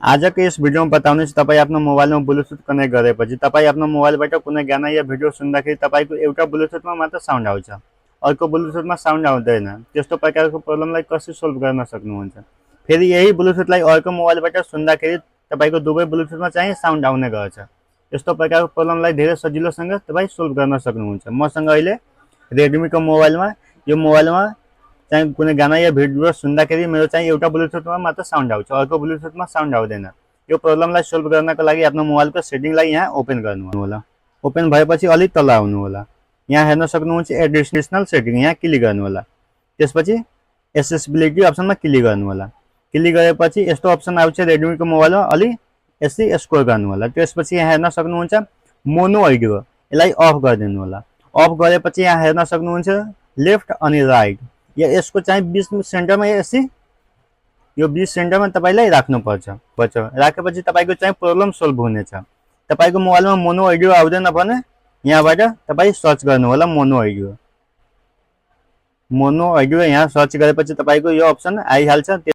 आज के यस भिडियोमा बताउने छु तपाई आफ्नो मोबाइलमा ब्लुटुथ कनेक्ट गरेपछि तपाई आफ्नो मोबाइलबाट कुनै गाना या भिडियो सुन्दाखेरि तपाईको एउटा ब्लुटुथमा मात्र साउन्ड आउँछ, अर्को ब्लुटुथमा साउन्ड आउँदैन। त्यस्तो प्रकारको प्रब्लमलाई कसरी सोल्भ गर्न सक्नुहुन्छ? फेरि यही ब्लुटुथलाई अर्को मोबाइलबाट सुन्दाखेरि तपाईको दुवै ब्लुटुथमा चाहिँ साउन्ड आउने गर्छ। यस्तो प्रकारको प्रब्लमलाई धेरै सजिलोसँग तपाई सोल्भ गर्न सक्नुहुन्छ। मसँग अहिले Redmi को मोबाइलमा यो मोबाइलमा चाहिँ कुनै गाना या भिडियो सुन्दाखेरि मेरो चाहिँ एउटा ब्लुटुथमा मात्र साउन्ड आउँछ, अर्को ब्लुटुथमा साउन्ड आउँदैन। यो प्रब्लमलाई सोल्भ गर्नको लागि आफ्नो मोबाइलको सेटिङलाई यहाँ ओपन गर्नु होला। ओपन भएपछि अलि तल आउनु होला। यहाँ हेर्न सक्नुहुन्छ एडिसनल सेटिङ, यहाँ क्लिक गर्नु होला। त्यसपछि एक्सेसिबिलिटी अप्सनमा क्लिक गर्नु होला। क्लिक गरेपछि यस्तो अप्सन आउँछ Redmi को मोबाइलमा, अलि यसरी स्क्रोल गर्नु होला। त्यसपछि यहाँ हेर्न सक्नुहुन्छ मोनो अडियो, यसलाई अफ गरिदिनु होला। अफ गरेपछि यहाँ हेर्न सक्नुहुन्छ लेफ्ट अनि राइट, या यसको चाहिँ बीच सेन्टरमा यसरी यो बीच सेन्टरमा तपाईलाई राख्नुपर्छ। राखेपछि तपाईको चाहिँ प्रब्लम सोल्भ हुनेछ। तपाईको मोबाइलमा मोनो अडियो आउँदैन भने यहाँबाट तपाई सर्च गर्नु होला मोनो अडियो। मोनो अडियो यहाँ सर्च गरेपछि तपाईको यो अप्सन आइहाल्छ।